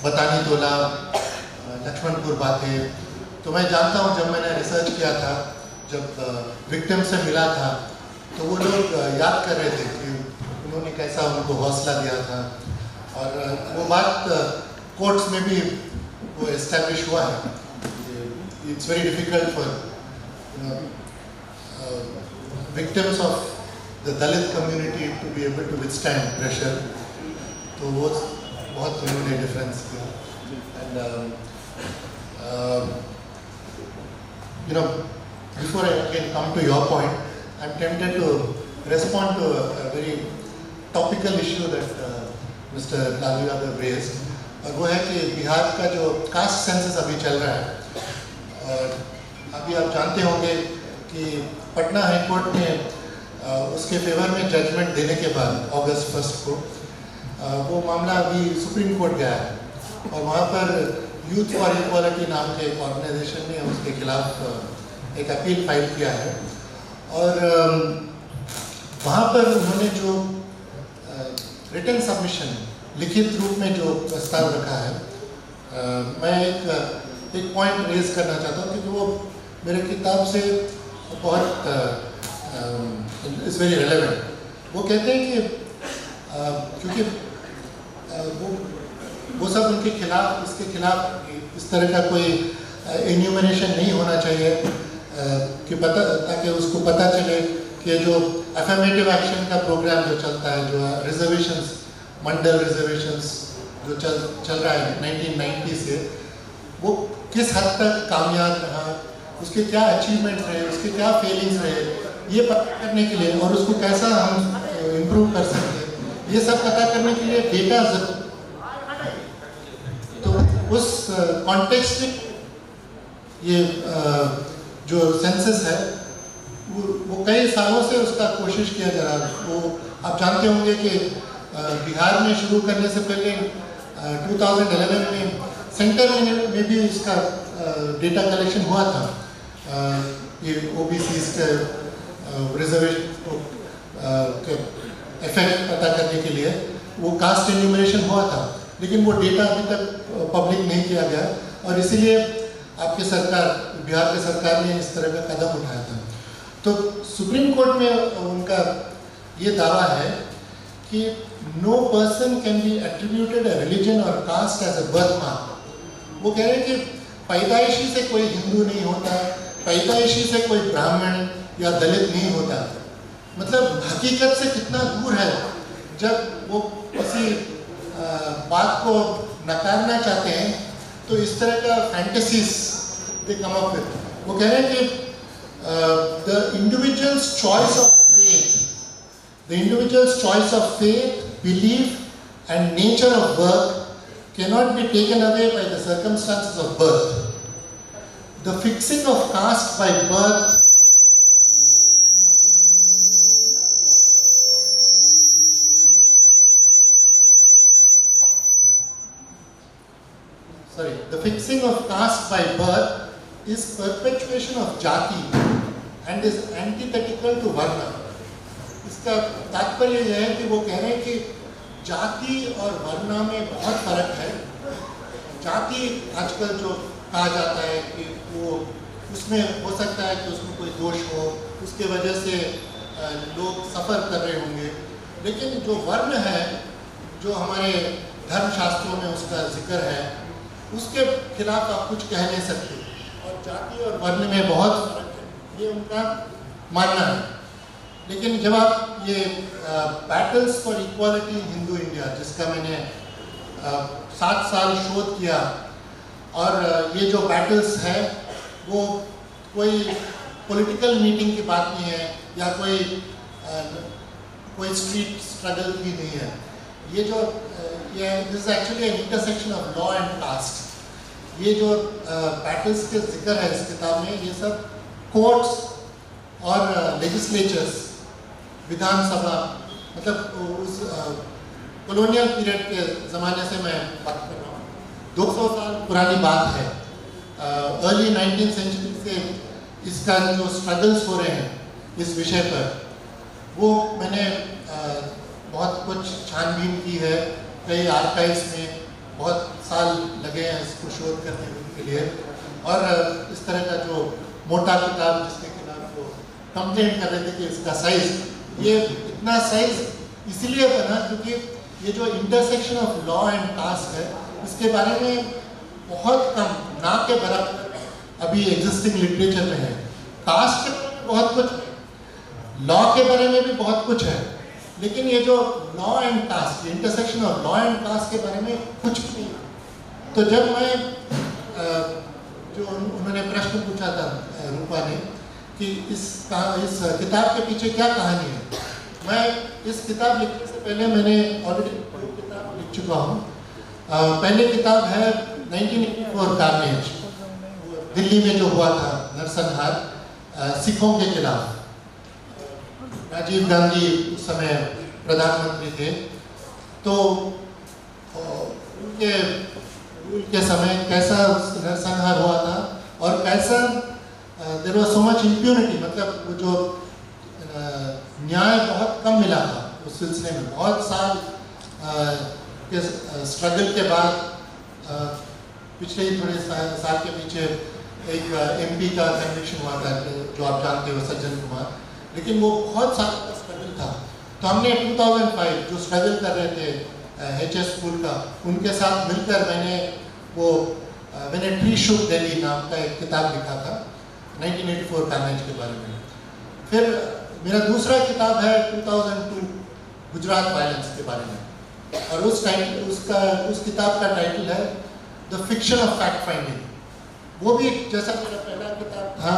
बतानी तोला, लक्ष्मणपुर बातें, तो मैं जानता हूँ जब मैंने रिसर्च किया था, जब विक्टिम से मिला था, तो वो लोग याद कर रहे थे कि उन्होंने कैसा उनको हौसला दिया था, और वो बात कोर्ट्स में भी वो एस्टेब्लिश हुआ है। It's very difficult for victims of the Dalit community to be able to withstand pressure, तो वो बहुत उन्होंने डिफरेंस किया। And you know, before I can come to your point, I'm tempted to respond to a very topical issue that Mr. Lalu Yadav raised, और वो है कि बिहार का जो कास्ट सेंसस अभी चल रहा है, और अभी आप जानते होंगे कि पटना हाई कोर्ट ने उसके फेवर में जजमेंट देने के बाद अगस्त 1 को वो मामला अभी सुप्रीम कोर्ट गया है, और वहाँ पर यूथ फॉर इक्वालिटी नाम के एक ऑर्गेनाइजेशन ने उसके खिलाफ एक अपील फाइल किया है, और वहाँ पर उन्होंने जो रिटन सबमिशन लिखित रूप में जो प्रस्ताव रखा है, मैं एक पॉइंट रेज करना चाहता हूँ क्योंकि वो मेरे किताब से बहुत इट्स वेरी रेलेवेंट। वो कहते हैं कि क्योंकि वो सब उनके खिलाफ, इसके खिलाफ इस तरह का कोई एन्यूमरेशन नहीं होना चाहिए कि पता, ताकि उसको पता चले कि जो अफर्मेटिव एक्शन का प्रोग्राम जो चलता है, जो रिजर्वेशंस, मंडल रिजर्वेशंस जो चल रहा है 1990 से, वो किस हद तक कामयाब रहा, उसके क्या अचीवमेंट रहे, उसके क्या फेलिंग्स रहे, ये पता करने के लिए, और उसको कैसा हम इम्प्रूव कर सकते हैं, ये सब पता करने के लिए डेटा जरूर। तो उस कॉन्टेक्स्ट में ये जो सेंसस है वो कई सालों से उसका कोशिश किया जा रहा है। वो आप जानते होंगे कि बिहार में शुरू करने से पहले 2011 में सेंटर में भी इसका डेटा कलेक्शन हुआ था, ये ओबीसीज के रिजर्वेशन के इफेक्ट पता करने के लिए वो कास्ट एन्यूमरेशन हुआ था, लेकिन वो डेटा अभी तक पब्लिक नहीं किया गया, और इसीलिए आपकी सरकार, बिहार की सरकार ने इस तरह का कदम उठाया था। तो सुप्रीम कोर्ट में उनका ये दावा है कि no person can be attributed a religion और caste as a birthmark. वो कह रहे हैं कि पैदाइशी से कोई हिंदू नहीं होता, पैदाइशी से कोई ब्राह्मण या दलित नहीं होता। मतलब हकीकत से कितना दूर है जब वो किसी बात को नकारना चाहते हैं, तो इस तरह का fantasies they come up with. वो कह रहे हैं कि the individual's choice of faith, the individual's choice of faith, belief and nature of birth cannot be taken away by the circumstances of birth. The fixing of caste by birth the fixing of caste by birth is perpetuation of jati and is antithetical to varna. इसका तात्पर्य यह है कि वो कह रहे हैं कि जाति और वर्णा में बहुत फर्क है। जाति आजकल जो कहा जाता है कि वो उसमें हो सकता है कि उसमें कोई दोष हो, उसके वजह से लोग सफ़र कर रहे होंगे, लेकिन जो वर्ण है, जो हमारे धर्मशास्त्रों में उसका जिक्र है, उसके खिलाफ आप कुछ कह नहीं सकते, और जाति और वर्ण में बहुत फर्क है, ये उनका मानना है। लेकिन जब आप ये battles for equality in Hindu India, जिसका मैंने 7 साल शोध किया, और ये जो बैटल्स है वो कोई पॉलिटिकल मीटिंग की बात नहीं है, या कोई स्ट्रीट स्ट्रगल भी नहीं है। ये जो this is actually an intersection of law and caste. ये जो बैटल्स के जिक्र है इस किताब में, ये सब कोर्ट्स और लेजिस्लेचर्स, विधानसभा, मतलब उस कॉलोनियल पीरियड के ज़माने से मैं बात कर रहा हूँ, 200 साल पुरानी बात है। अर्ली 19th सेंचुरी से इसका जो स्ट्रगल्स हो रहे हैं इस विषय पर, वो मैंने बहुत कुछ छानबीन की है, कई आर्काइव्स में बहुत साल लगे हैं इसको शोध करने के लिए। और इस तरह का जो मोटा किताब जिसके खिलाफ वो कंप्लेंट कर रहे थे कि इसका साइज, ये इतना साइज इसीलिए बना क्योंकि ये जो intersection of law and caste है इसके बारे में बहुत कम, ना के बराबर अभी एग्जिस्टिंग लिटरेचर में है। कास्ट के बारे में बहुत कुछ, लॉ के बारे में भी बहुत कुछ है, लेकिन ये जो law and caste, intersection of law and caste के बारे में कुछ भी नहीं। तो जब मैं जो उन्होंने प्रश्न पूछा था रूपा ने कि इस किताब के पीछे क्या कहानी है, मैं इस किताब लिखने से पहले मैंने ऑलरेडी 2 किताब लिख चुका हूँ। पहली किताब है 1984 कार्नेज, दिल्ली में जो हुआ था नरसंहार सिखों के खिलाफ। राजीव गांधी उस समय प्रधानमंत्री थे, तो उनके समय कैसा नरसंहार हुआ था और कैसा there was so much impunity, मतलब वो जो न्याय बहुत कम मिला था उस सिलसिले में। बहुत साल के स्ट्रगल के बाद पिछले ही थोड़े साल के पीछे एक एमपी का कन्विक्शन हुआ था जो आप जानते हो, सज्जन कुमार, लेकिन वो बहुत साल का स्ट्रगल था। तो हमने 2005 जो स्ट्रगल कर रहे थे HS स्कूल का, उनके साथ मिलकर मैंने वो मैंने ट्री शुक दिल्ली नाम का एक किताब लिखा था 1984 कार्नेज के बारे में। फिर मेरा दूसरा किताब है 2002 गुजरात वायलेंस के बारे में, और उस किताब का टाइटल है the fiction of fact finding. वो भी जैसा मेरा पहला किताब था,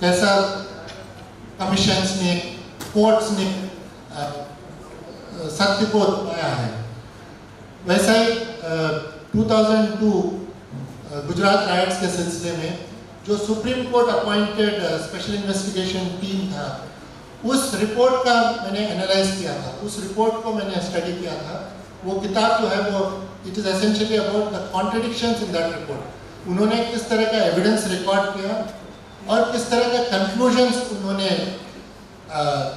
कैसा कमीशंस ने, कोर्ट्स ने सत्य को पाया है, वैसा ही 2002 गुजरात राइट्स के सिलसिले में जो supreme court appointed special investigation team था, उस रिपोर्ट का मैंने एनालाइज किया था, उस रिपोर्ट को मैंने स्टडी किया था। वो किताब जो है वो it is essentially about the contradictions in that report. उन्होंने किस तरह का एविडेंस रिकॉर्ड किया और किस तरह का कंक्लूजन्स उन्होंने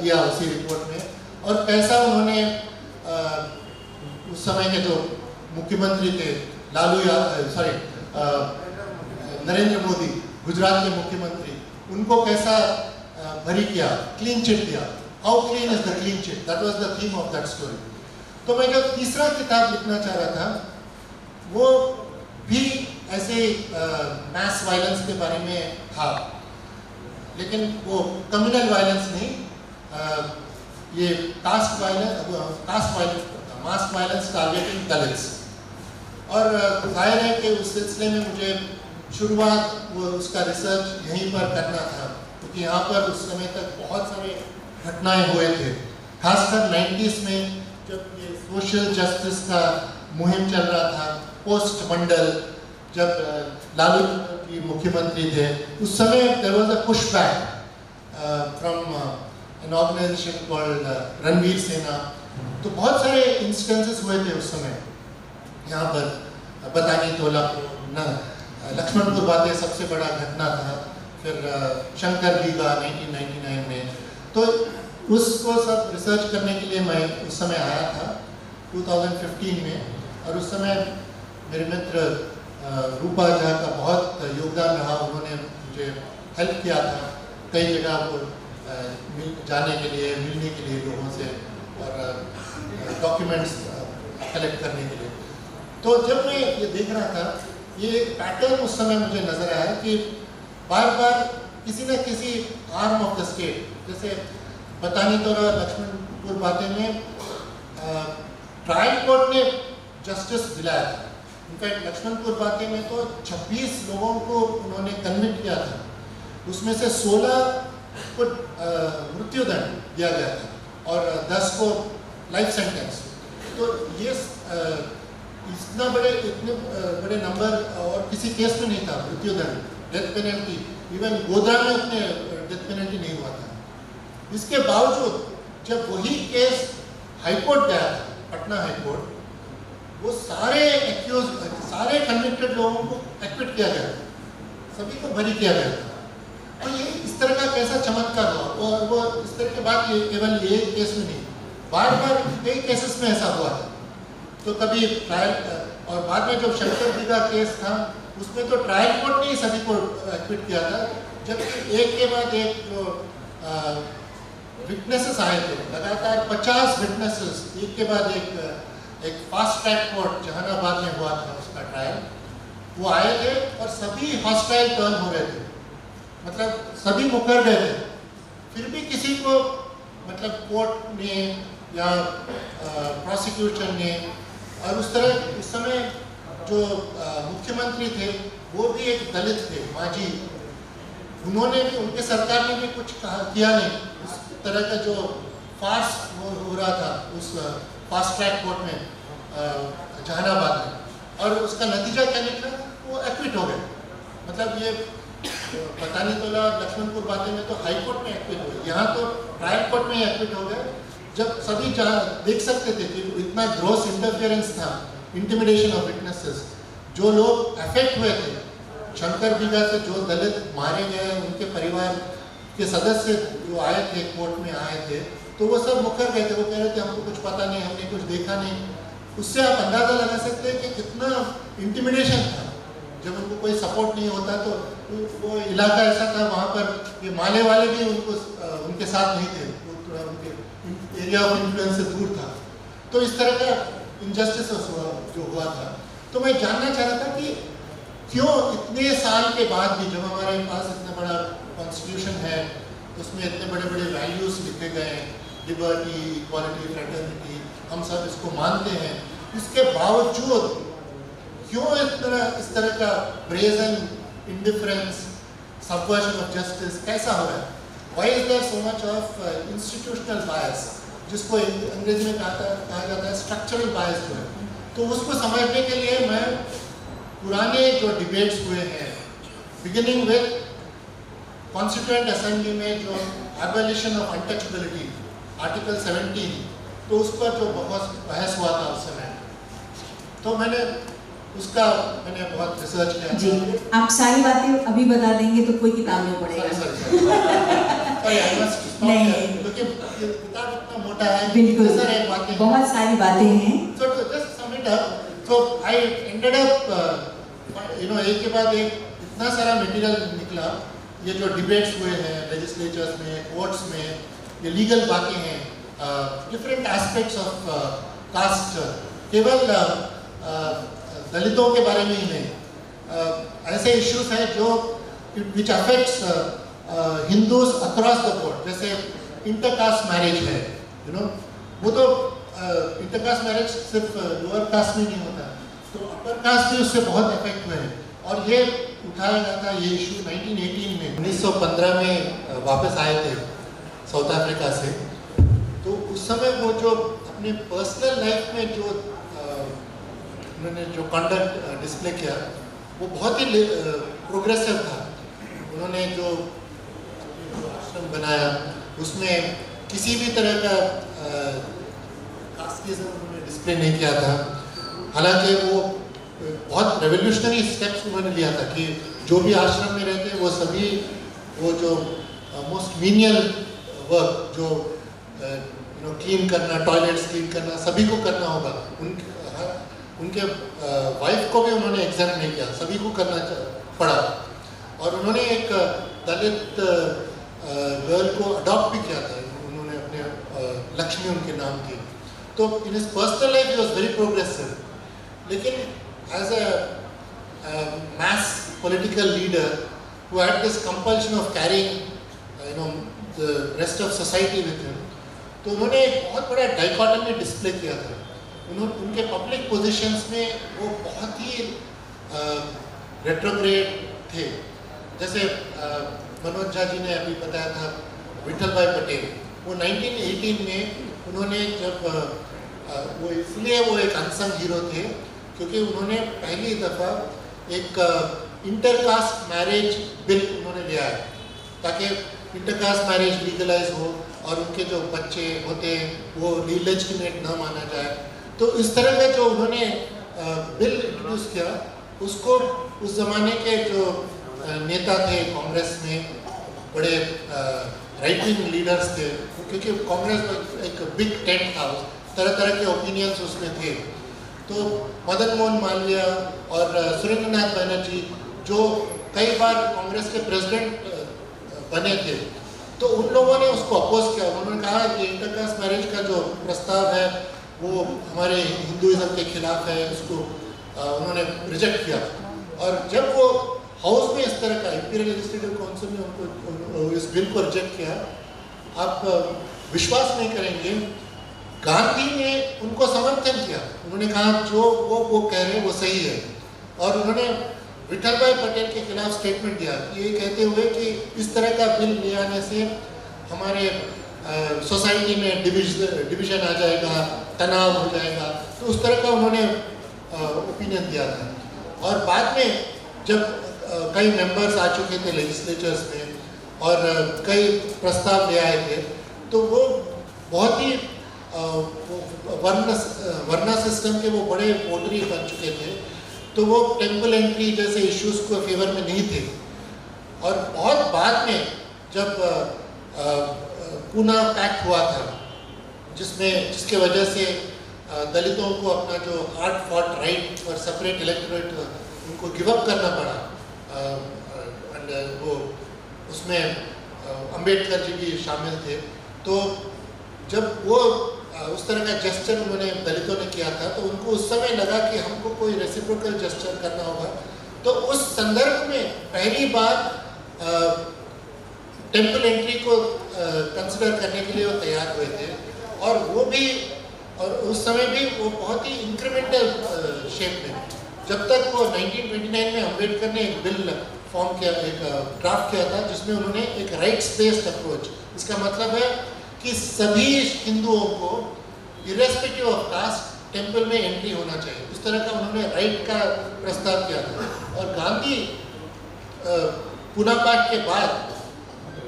दिया उसी रिपोर्ट में, और कैसा उन्होंने उस समय के जो मुख्यमंत्री थे नरेंद्र मोदी, गुजरात के मुख्यमंत्री, उनको कैसा भरी किया, क्लीन चिट दिया। How clean is the clean chit, that was the theme of that story. तो मैं जो तीसरा किताब लिखना चाह रहा था वो भी ऐसे मैस वायलेंस के बारे में था, लेकिन वो कम्युनल वायलेंस नहीं, ये कास्ट वायलेंस था, मास वायलेंस टारगेटिंग दलित्स। और जाहिर है कि उस सिलसिले में मुझे शुरुआत वो उसका रिसर्च यहीं पर करना था, क्योंकि यहाँ पर उस समय तक बहुत सारे घटनाएं हुए थे, खासकर 90s में जब ये सोशल जस्टिस का मुहिम चल रहा था, पोस्ट मंडल, जब लालू जी मुख्यमंत्री थे, उस समय there was a push back from an organisation called Ranvir Sena. तो बहुत सारे इंस्टेंसेस हुए थे उस समय यहाँ पर। बतानी तोला लक्ष्मणपुर बातें सबसे बड़ा घटना था, फिर शंकर बीघा 1999 में। तो उसको सब रिसर्च करने के लिए मैं उस समय आया था 2015 में, और उस समय मेरे मित्र रूपा झा का बहुत योगदान रहा। उन्होंने मुझे हेल्प किया था कई जगह को जाने के लिए, मिलने के लिए लोगों से, और डॉक्यूमेंट्स कलेक्ट करने के लिए। तो जब मैं ये देख रहा था, ये एक पैटर्न उस समय मुझे नज़र आया कि बार बार किसी न किसी आर्म ऑफ द स्टेट, जैसे बतानी तोला लक्ष्मणपुर बातें में ट्रायल कोर्ट ने जस्टिस दिलाया था। इनफैक्ट लक्ष्मणपुर बातें में तो 26 लोगों को उन्होंने कन्विक्ट किया था, उसमें से 16 को मृत्युदंड दिया गया था और 10 को लाइफ सेंटेंस। तो ये इतने बड़े नंबर और किसी केस में नहीं था मृत्युदंड, डेथ पेनल्टी। इवन गोधरा में उतने डेथ पेनल्टी नहीं हुआ था। इसके बावजूद जब वही केस हाईकोर्ट गया था, पटना हाईकोर्ट, वो सारे कन्विक्टेड लोगों को एक्विट किया गया, सभी को बरी किया गया था। तो ये इस तरह का कैसा चमत्कार हुआ, और वो इस तरह की बात ये केवल ये केस में नहीं, बार बार कई केसेस में ऐसा हुआ था। तो कभी ट्रायल, और बाद में जब शंकर जी का केस था उसमें तो ट्रायल कोर्ट ने ही सभी को एक्विट किया था, जबकि एक के बाद एक जो विटनेसेस आए थे, लगातार 50 विटनेसेस एक के बाद एक फास्ट ट्रैक कोर्ट जहानाबाद में हुआ था उसका ट्रायल, वो आए थे और सभी हॉस्टाइल टर्न हो रहे थे, मतलब सभी मुकर गए थे, फिर भी किसी को मतलब कोर्ट ने या प्रोसिक्यूशन ने, और उस तरह उस समय जो मुख्यमंत्री थे वो भी एक दलित थे, मांझी, उन्होंने भी, उनके सरकार ने भी कुछ किया नहीं उस तरह का जो फार्स हो रहा था उस फास्ट ट्रैक कोर्ट में जहानाबाद में, और उसका नतीजा क्या निकला, वो एक्विट हो गए। मतलब ये पता नहीं तो लक्ष्मणपुर बातें में तो हाई कोर्ट में एक्विट हुए, यहाँ तो ट्रायल कोर्ट में ही एक्विट हो गए, जब सभी देख सकते थे कि इतना ग्रॉस इंटरफेरेंस था, इंटिमिडेशन ऑफ विटनेसेस, जो लोग अफेक्ट हुए थे, शंकर बीघा से जो दलित मारे गए, उनके परिवार के सदस्य जो आए थे कोर्ट में आए थे, तो वो सब मुकर गए थे, वो कह रहे थे हमको कुछ पता नहीं, हमने कुछ देखा नहीं। उससे आप अंदाज़ा लगा सकते हैं कि कितना इंटिमिडेशन था, जब उनको कोई सपोर्ट नहीं होता तो वो इलाका ऐसा था, वहाँ पर ये माले वाले भी उनको उनके साथ नहीं थे, वो थोड़ा उनके एरिया ऑफ इन्फ्लुएंस से दूर था, तो इस तरह का इनजस्टिस जो हुआ था। तो मैं जानना चाह रहा था कि क्यों इतने साल के बाद भी, जब हमारे पास इतना बड़ा कॉन्स्टिट्यूशन है, उसमें इतने बड़े बड़े वैल्यूज़ लिखे गए हैं, लिबर्टी, इक्वालिटी, फ्रेटर्निटी, हम सब इसको मानते हैं, इसके बावजूद क्यों इस तरह का brazen indifference, subversion of justice कैसा हो रहा है? Why is there so much of institutional bias, जिसको अंग्रेजी में कहा जाता है स्ट्रक्चरल बायस जो है। तो उसको समझने के लिए मैं पुराने जो डिबेट्स हुए हैं, बिगिनिंग विद कॉन्स्टिट्यूएंट असेंबली में जो एबॉलिशन ऑफ अनटचेबिलिटी आर्टिकल 17, तो उस पर जो बहुत बहस हुआ था उस समय, तो मैंने बहुत रिसर्च किया जी। आप सारी बातें अभी बता देंगे तो कोई किताब नहीं पढ़ेगा। नहीं, क्योंकि किताब इतना मोटा है, बिल्कुल, बातें बहुत सारी बातें हैं। So to just sum it up, so I ended up, एक के बाद एक इतना सारा मटेरियल निकला, ये जो डिबेट्स हुए हैं लेजिस्लेचर्स में, कोर्ट्स में, ये लीगल बातें हैं, डिफरेंट एस्पेक्ट्स ऑफ कास्ट, केवल दलितों के बारे में ही नहीं, ऐसे इश्यूज हैं जो which affects Hindus across the board, जैसे इंटरकास्ट मैरिज है, वो तो इंटरकास्ट मैरिज सिर्फ लोअर कास्ट में नहीं होता, तो अपर कास्ट भी उससे बहुत अफेक्ट हुए हैं, और ये उठाया गया था ये इशू 1918 में, 1915 में वापस आए थे साउथ अफ्रीका से। तो उस समय वो जो अपने पर्सनल लाइफ में जो उन्होंने जो कंडक्ट डिस्प्ले किया, वो बहुत ही प्रोग्रेसिव था। उन्होंने जो आश्रम बनाया, उसमें किसी भी तरह का कास्टिज्म उन्होंने डिस्प्ले नहीं किया था। हालांकि वो बहुत रेवोल्यूशनरी स्टेप्स उन्होंने लिया था कि जो भी आश्रम में रहते वो सभी वो जो मोस्ट मीनियल वर्क, जो क्लीन करना, टॉयलेट्स क्लीन करना, सभी को करना होगा। उनके वाइफ को भी उन्होंने एग्जाम नहीं किया, सभी को करना पड़ा। और उन्होंने एक दलित गर्ल को अडॉप्ट भी किया था, उन्होंने अपने लक्ष्मी उनके नाम की। तो in his personal life he was very progressive, लेकिन as a mass political leader who had this compulsion of carrying the rest of society with him, तो उन्होंने एक बहुत बड़ा डाइकोटमी डिस्प्ले किया था। उनके पब्लिक पोजीशंस में वो बहुत ही रेट्रोग्रेड थे। जैसे मनोज झा जी ने अभी बताया था, विठल भाई पटेल, वो 1918 में उन्होंने जब वो इसलिए वो एक अनसंग हीरो थे क्योंकि उन्होंने पहली दफ़ा एक इंटरकास्ट मैरिज बिल उन्होंने लिया है ताकि इंटरकास्ट मैरिज लीगलाइज हो और उनके जो बच्चे होते हैं वो इलेजिटिमेट ना माना जाए। तो इस तरह का जो उन्होंने बिल इंट्रोड्यूस किया, उसको उस ज़माने के जो नेता थे कांग्रेस में, बड़े राइट विंग लीडर्स थे, क्योंकि कांग्रेस एक बिग टेंट था, तरह तरह के ओपिनियंस उसमें थे। तो मदन मोहन मालवीय और सुरेंद्रनाथ बनर्जी जो कई बार कांग्रेस के प्रेसिडेंट बने थे, तो उन लोगों ने उसको अपोज किया। उन्होंने कहा कि इंटरकास्ट मैरिज का जो प्रस्ताव है वो हमारे हिंदुइज्म के खिलाफ है, उसको उन्होंने रिजेक्ट किया। और जब वो हाउस में इस तरह का इंपीरियल लेजिस्लेटिव काउंसिल ने उनको इस बिल को रिजेक्ट किया, आप विश्वास नहीं करेंगे, गांधी ने उनको समर्थन किया। उन्होंने कहा जो वो कह रहे हैं वो सही है, और उन्होंने विठल भाई पटेल के खिलाफ स्टेटमेंट दिया, ये कहते हुए कि इस तरह का बिल ले आने से हमारे सोसाइटी में डिवीजन आ जाएगा, तनाव हो जाएगा। तो उस तरह का उन्होंने ओपिनियन दिया था। और बाद में जब कई मेंबर्स आ चुके थे लेजिस्लेचर्स में और कई प्रस्ताव ले आए थे, तो वो बहुत ही वर्ना सिस्टम के वो बड़े वोटरी बन चुके थे, तो वो टेम्पल एंट्री जैसे इश्यूज को फेवर में नहीं थे। और बहुत बाद में जब पूना पैक्ट हुआ था, जिसके वजह से दलितों को अपना जो हार्ड फॉट राइट और सेपरेट इलेक्टोरेट उनको गिव अप करना पड़ा, वो उसमें अंबेडकर जी भी शामिल थे। तो जब वो उस तरह का जेस्चर उन्होंने दलितों ने किया था, तो उनको उस समय लगा कि हमको कोई रेसिप्रोकल जेस्चर करना होगा। तो उस संदर्भ में पहली बार टेम्पल एंट्री को कंसिडर करने के लिए वो तैयार हुए थे। और उस समय भी वो बहुत ही इंक्रीमेंटल शेप में, जब तक वो 1929 में अंबेडकर ने एक बिल फॉर्म किया, एक ड्राफ्ट किया था, जिसमें उन्होंने एक राइट्स बेस्ड अप्रोच, इसका मतलब है कि सभी हिंदुओं को इरेस्पेक्टिव ऑफ कास्ट टेम्पल में एंट्री होना चाहिए, इस तरह का उन्होंने राइट का प्रस्ताव किया था। और गांधी पूना पैक्ट के बाद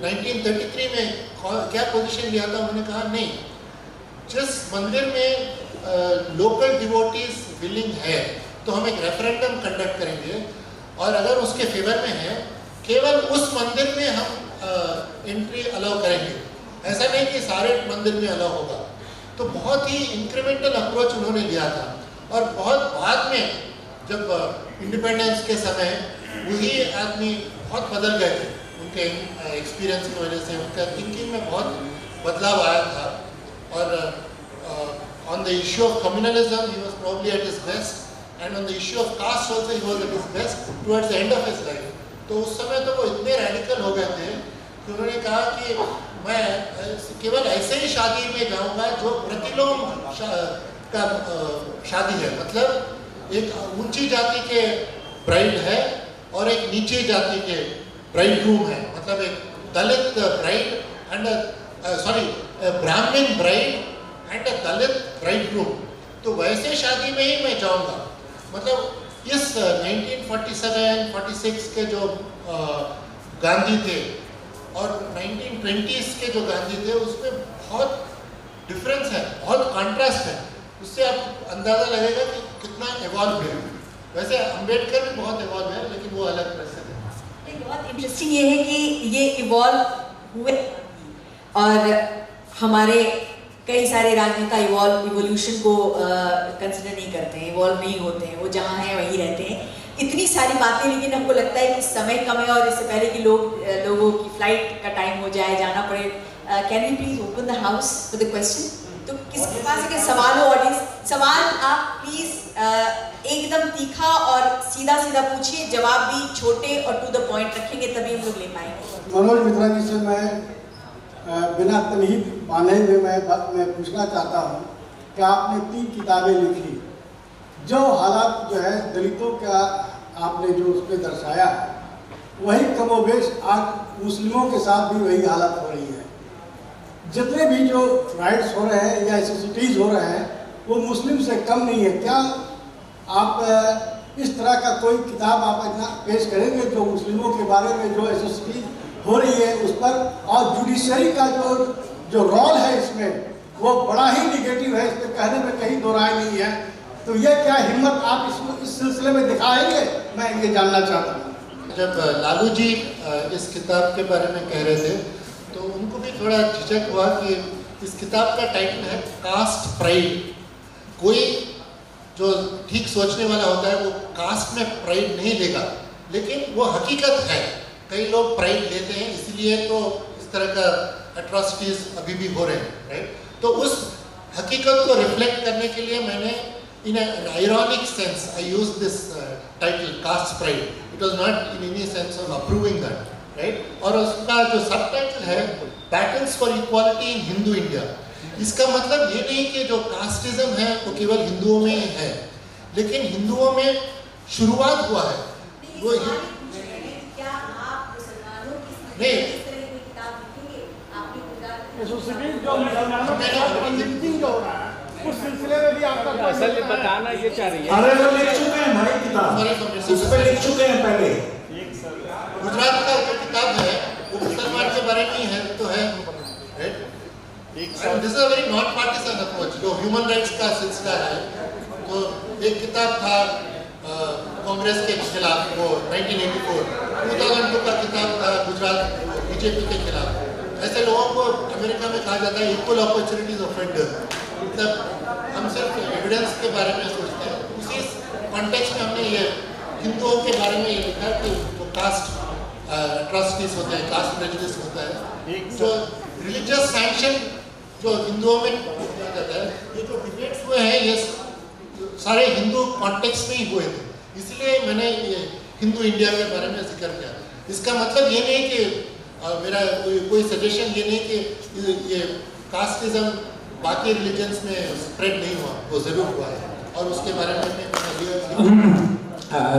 1933 में क्या पोजीशन लिया था, उन्होंने कहा नहीं, जिस मंदिर में लोकल डिवोटीज विलिंग है तो हम एक रेफरेंडम कंडक्ट करेंगे, और अगर उसके फेवर में है केवल उस मंदिर में हम एंट्री अलाउ करेंगे, ऐसा नहीं कि सारे मंदिर में अलाउ होगा। तो बहुत ही इंक्रीमेंटल अप्रोच उन्होंने लिया था। और बहुत बाद में जब इंडिपेंडेंस के समय वही आदमी बहुत बदल गए थे, उनके एक्सपीरियंस की वजह से उनका थिंकिंग में बहुत बदलाव आया था। और on the issue of communalism he was probably at his best, and on the issue of caste also he was at his best towards the end of his life. तो उस समय तो वो इतने रेडिकल हो गए थे कि उन्होंने कहा कि मैं केवल ऐसे ही शादी में जाऊंगा जो प्रतिलोम का शादी है, मतलब एक ऊंची जाति के ब्राइड है और एक नीचे जाति के ब्राइड ग्रूम है, मतलब एक दलित ब्राइड एंड ब्राह्मण bride and a Dalit bride groom. तो वैसे शादी में ही मैं जाऊंगा। मतलब इस 1947-46 के जो गांधी थे और 1920s के जो गांधी थे, उसमें बहुत डिफरेंस है, बहुत कंट्रास्ट है। उससे आप अंदाजा लगेगा कि कितना इवॉल्व है। वैसे अंबेडकर भी बहुत इवॉल्व है, लेकिन वो अलग पर्सन है। बहुत इंटरेस्टिंग ये है कि ये इवॉल्व हुए और हमारे कई सारे राजनेता इवोल्यूशन को कंसिडर नहीं करते हैं, इवॉल्व नहीं होते हैं, वो जहाँ हैं वहीं रहते हैं। इतनी सारी बातें, लेकिन हमको लगता है कि समय कम है और इससे पहले कि लोगों की फ्लाइट का टाइम हो जाए, जाना पड़े, can you please open the house for the question. तो किसके पास अगर सवाल हो, ऑडियंस सवाल आप प्लीज एकदम तीखा और सीधा सीधा पूछिए, जवाब भी छोटे और टू द पॉइंट रखेंगे, तभी हम लोग ले पाएंगे। मनोज मित्रा जी से मैं बिना तमहीद माने हुए मैं पूछना चाहता हूँ कि आपने 3 किताबें लिखी, जो हालात जो है दलितों का आपने जो उस पर दर्शाया है, वही कमोबेश आज मुस्लिमों के साथ भी वही हालत हो रही है। जितने भी जो राइट्स हो रहे हैं या एसोसिटीज़ हो रहे हैं, वो मुस्लिम से कम नहीं है। क्या आप इस तरह का कोई किताब आप पेश करेंगे जो मुस्लिमों के बारे में जो एसोसिटीज़ हो रही है उस पर, और जुडिशरी का जो रोल है इसमें वो बड़ा ही निगेटिव है, इस पर कहने में कहीं दो राय नहीं है। तो ये क्या हिम्मत आप इस सिलसिले में दिखाएंगे, मैं ये जानना चाहता हूँ। जब लालू जी इस किताब के बारे में कह रहे थे तो उनको भी थोड़ा झिझक हुआ कि इस किताब का टाइटल है कास्ट प्राइड। कोई जो ठीक सोचने वाला होता है वो कास्ट में प्राइड नहीं लेगा, लेकिन वो हकीकत है। कई लोग प्राइड लेते हैं, इसलिए तो इस तरह का एट्रॉसिटीज अभी भी हो रहे हैं, राइट। तो उस हकीकत को रिफ्लेक्ट करने के लिए मैंने in an ironic sense I used this title caste pride. It was not in any sense of approving that, right? और उसका जो सबटाइटल है battles for equality in Hindu India. इसका मतलब ये नहीं कि जो कास्टिज्म है वो केवल हिंदुओं में ही है, लेकिन हिंदुओं में शुरुआत हुआ है वो क्या आप मुसलमानों की नहीं किताब लिखेंगे? आपने उस सिलसिले में भी आपका असल में बताना ये चाह रही है। अरे वो लिख चुके हैं भाई किताब, उस पे लिख चुके हैं पहले। गुजरात का जो किताब है वो मुसलमान के बारे में ही है, तो है, right. This is a very not partition approach. जो ह्यूमन राइट्स का सिलसिला है, तो एक किताब था कांग्रेस के खिलाफ, वो 1984 2002 का किताब था गुजरात बीजेपी के खिलाफ। ऐसे लोगों को अमेरिका में कहा जाता है इक्वल अपॉर्चुनिटीज ऑफेंडर। मतलब हम सिर्फ एविडेंस के बारे में सोचते हैं, उसी कॉन्टेक्स्ट में हमने ये हिंदुओं के बारे में ये लिखा कि वो कास्ट एट्रॉसिटीज होते हैं, कास्ट प्रेजुडिस होता है। जो रिलीजियस सैंक्शन जो हिंदुओं में किया जाता है, ये जो डिबेट्स हुए हैं ये सारे हिंदू कॉन्टेक्स्ट में ही हुए थे, इसलिए मैंने ये हिंदू इंडिया के बारे में जिक्र किया। इसका मतलब ये नहीं कि मेरा कोई सजेशन ये नहीं कि ये कास्टिज्म बाकी रिलीजन्स में स्प्रेड नहीं हुआ, वो जरूर हुआ है और उसके बारे में